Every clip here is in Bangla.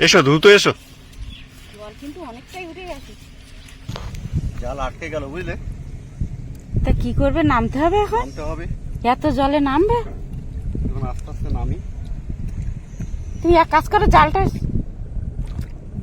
এসো দ্রুত এসো। জল কিন্তু অনেকটাই উঠে গেছে। জাল আটকে গেল বুঝলে। তা কি করবে, নামতে হবে এখন? নামতে হবে। এত জলে নামবে? এখন আস্তে আস্তে নামি। তুমি এক কাজ করো,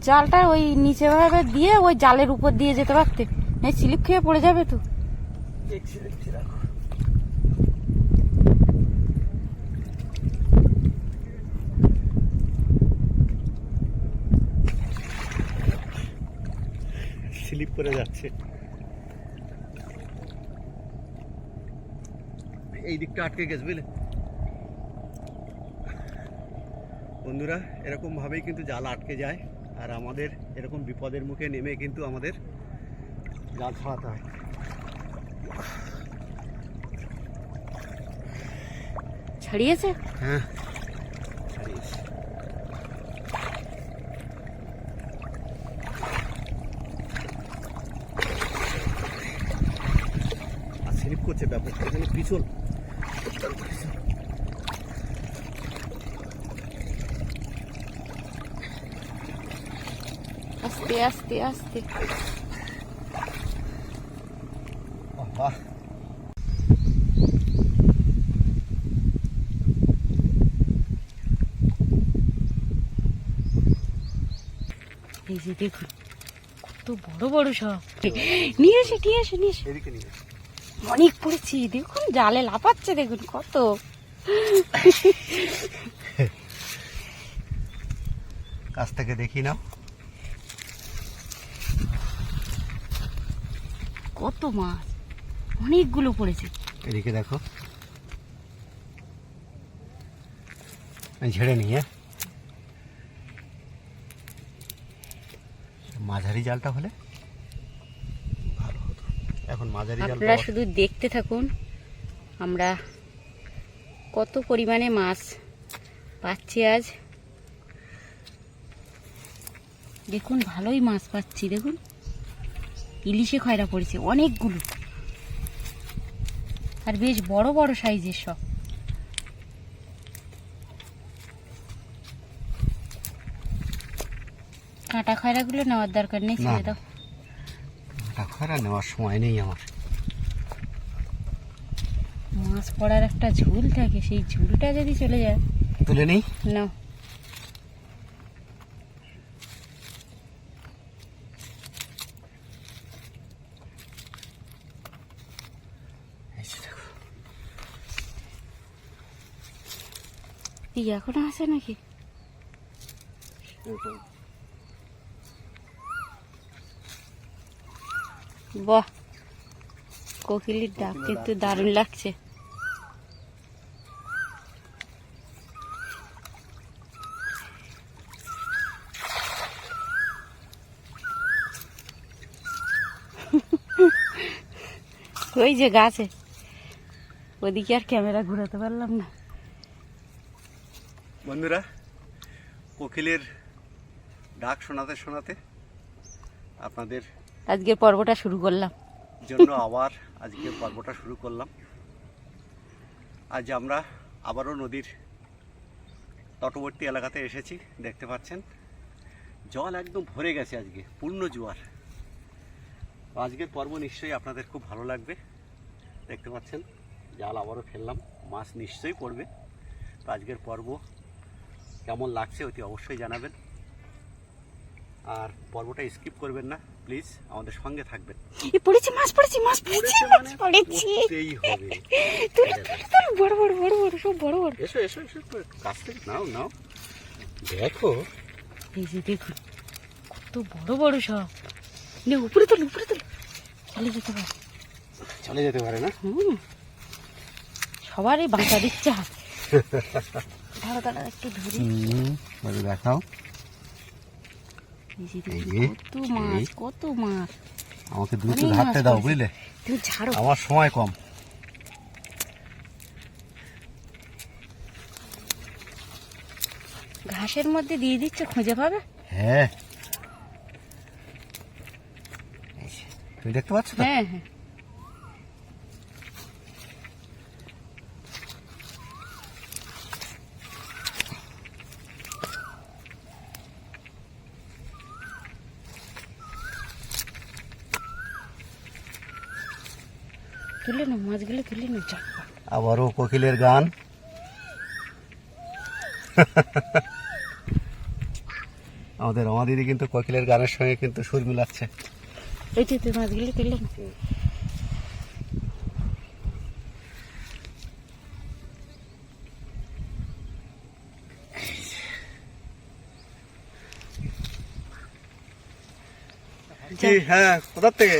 জালটা ওই নিচে ভাবে দিয়ে ওই জালের উপর দিয়ে যেতে পারতে, এই স্লিপ খেয়ে পড়ে যাবে তো। দেখছি রাখো। স্লিপ করে যাচ্ছে। এই দিকটা আটকে গেছে বুঝলে বন্ধুরা। এরকম ভাবেই কিন্তু জাল আটকে যায়, আর আমাদের এরকম বিপদের মুখে নেমে কিন্তু আমাদের জাল ছাড়াতে হয়। ছাড়িয়েছে? হ্যাঁ ছাড়িয়েছে। আর স্লিপ করছে ব্যাপক, এখানে পিছল। আস্তে আস্তে আস্তে। বাহ, এই যে দেখুন কত বড় বড় সব। নিয়ে এসে এদিকে নিয়ে এসো। অনেক পড়েছি, দেখুন জালে লাফাচ্ছে, দেখুন কত। কাছ থেকে দেখি নাও কত মাছ, অনেকগুলো পড়েছে। এদিকে দেখো, ঝেড়ে নিয়ে মাঝারি জালটা হলে ভালো হতো। এখন মাঝারি জাল আপনারা শুধু দেখতে থাকুন আমরা কত পরিমাণে মাছ পাচ্ছি আজ। দেখুন ভালোই মাছ পাচ্ছি, দেখুন ইলিশে খয়রা পড়েছে অনেকগুলো, আর বেশ বড় বড় সাইজের সব। কাঁটা খয়রাগুলো নেওয়ার দরকার নেই, ছেড়ে দাও। কাঁটা খয়রা নেওয়ার সময় নেই আমার। মাছ পড়ার একটা ঝুল থাকে, সেই ঝুলটা যদি চলে যায়। তুলে নেই না, এই এখনো আছে নাকি? বাহ, কোকিলের ডাক কিন্তু দারুণ লাগছে। ওই যে গাছে, ওদিকে আর ক্যামেরা ঘোরাতে পারলাম না। বন্ধুরা, কোকিলের ডাক শোনাতে শোনাতে আপনাদের আজকের পর্বটা শুরু করলাম জন্য আবার আজকের পর্বটা শুরু করলাম। আজ আমরা আবারও নদীর তটবর্তী এলাকাতে এসেছি। দেখতে পাচ্ছেন জল একদম ভরে গেছে, আজকে পূর্ণ জোয়ার। আজকের পর্ব নিশ্চয়ই আপনাদের খুব ভালো লাগবে। দেখতে পাচ্ছেন জাল আবারও ফেললাম, মাছ নিশ্চয়ই পড়বে। তো আজকের পর্ব কেমন লাগছে অতি অবশ্যই জানাবেন, আর পর্বটা স্কিপ করবেন না প্লিজ, আমাদের সঙ্গে থাকবেন। পড়েছে মাছ, পড়েছে মাছ, পড়েছে মাছ, পড়েছে। এই হবে বড় বড় বড় বড় সব বড় বড়। এসো এসো এসো, কাছ থেকে নাও নাও, দেখো। এই যে দেখুন কত বড় বড় সব। নে উপরে তোল, উপরে তোল, চলে যেতে পারে। চলে যেতে পারে না? সবারই বাঁচা দিচ্ছে হাত। ধরো দাঁড়া একটু ধরি, দেখাও। কত মাছ, কত মাছ। আমাকে দ্রুত ধরতে দাও বুঝলে, তুমি ছাড়ো, আমার সময় কম। ঘাসের মধ্যে দিয়ে দিচ্ছে, খুঁজে পাবে। হ্যাঁ তুমি দেখতে পাচ্ছ? হ্যাঁ হ্যাঁ, তুলে না, মাছগুলো তুলে না, চটপট। আবারও কোকিলের গান। আমাদের রমা দিদি কিন্তু কোকিলের গানের সঙ্গে কিন্তু সুর মিলাচ্ছে। এই যে তুই মাছগুলো তুলে না। কি? হ্যাঁ, কোথার থেকে?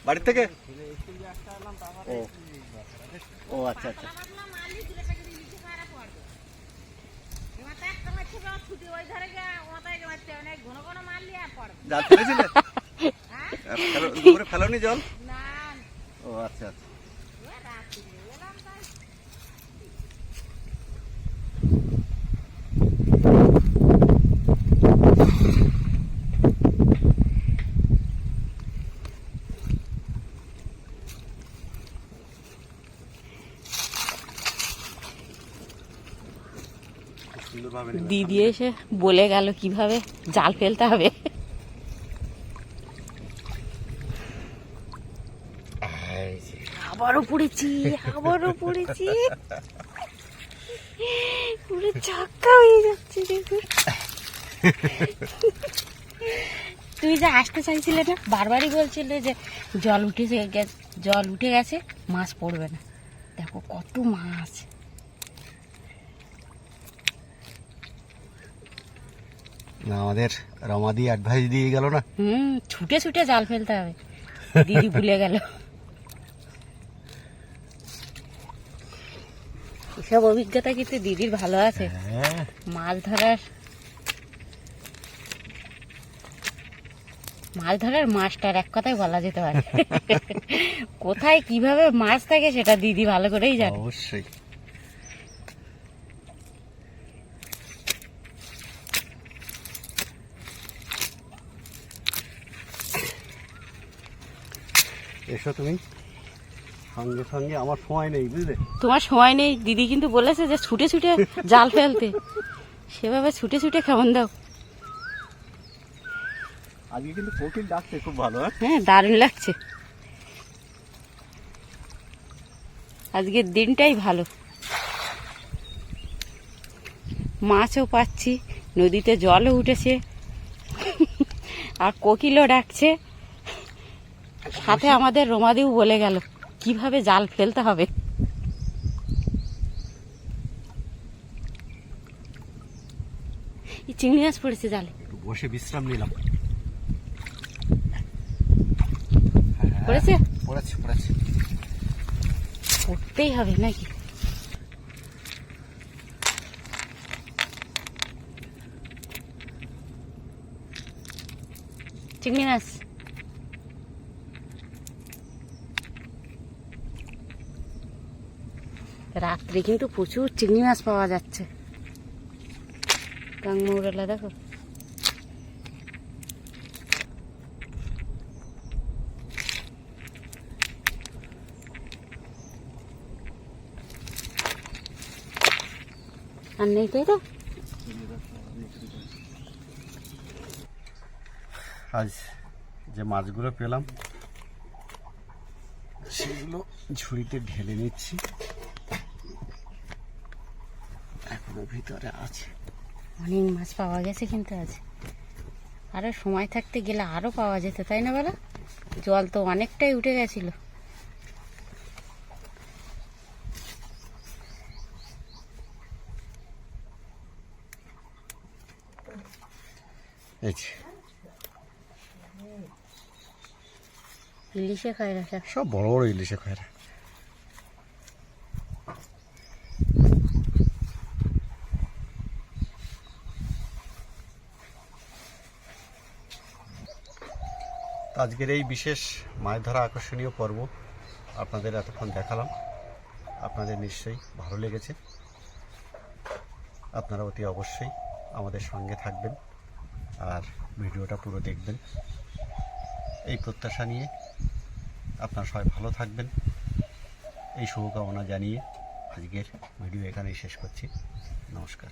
বাড়ির থেকে? ও ও আচ্ছা আচ্ছা। জাল ফেলেছিলে? দুপুরে ফেলোনি জল? ও আচ্ছা আচ্ছা। সুন্দরভাবে নেবে। দিদি এসে বলে গেল কিভাবে জাল ফেলতে হবে। এই যে, আবারও পড়েছি, আবারও পড়েছি, পুরো চাক্কা হয়ে যাচ্ছে দেখুন। তুই যে আসতে চাইছিলে না, বারবারই বলছিলে যে জল উঠে গেছে, মাছ পড়বে না। দেখো কত মাছ। না, আমাদের রমাদি অ্যাডভাইস দিয়ে গেল না। ছুটে ছুটে জাল ফেলতে হবে, দিদি ভুলে গেল। এসব অভিজ্ঞতা কিন্তু দিদির ভালো আছে, হ্যাঁ, মাছ ধরার মাস্টার এক কথায় বলা যেতে পারে। কোথায় কিভাবে মাছ থাকে সেটা দিদি ভালো করেই জানে। অবশ্যই। এসো তুমি সঙ্গে সঙ্গে, আমার সময় নেই বুঝলে। তোমার সময় নেই, দিদি কিন্তু বলেছে যে ছুটে ছুটে জাল ফেলতে, সেভাবে ছুটে ছুটে কেমন দাও। আজকে কিন্তু কোকিল ডাকছে খুব ভালো। হ্যাঁ, দারুণ লাগছে, আজকের দিনটাই ভালো। মাছও পাচ্ছি, নদীতে জলও উঠেছে, আর কোকিলও ডাকছে। সাথে আমাদের রমাদিও বলে গেল কিভাবে জাল ফেলতে হবে। এই চিংড়ি মাছ পড়েছে জালে, একটু বসে বিশ্রাম নিলাম। পড়েছে? পড়েছে পড়েছে। পড়তেই হবে নাকি? চিংড়ি মাছ রাত্রে কিন্তু প্রচুর চিংড়ি মাছ পাওয়া যাচ্ছে। কাংমৌরালা দেখো, আর নেই তাই তো। আজ যে মাছগুলো পেলাম সেগুলো ঝুড়িতে ঢেলে নিচ্ছি, এখনো ভিতরে আছে। অনেক মাছ পাওয়া গেছে কিন্তু আজ, আরো সময় থাকতে গেলে আরো পাওয়া যেত, তাই না বলো? জল তো অনেকটাই উঠে গেছিল। এই যে ইলিশে খায়রা সব। সব বড় বড় ইলিশে খয়রা। আজকের এই বিশেষ মাছ ধরা আকর্ষণীয় পর্ব আপনাদের এতক্ষণ দেখালাম। আপনাদের নিশ্চয়ই ভালো লেগেছে। আপনারা অতি অবশ্যই আমাদের সঙ্গে থাকবেন আর ভিডিওটা পুরো দেখবেন, এই প্রত্যাশা নিয়ে আপনারা সবাই ভালো থাকবেন, এই শুভকামনা জানিয়ে আজকের ভিডিও এখানেই শেষ করছি। নমস্কার।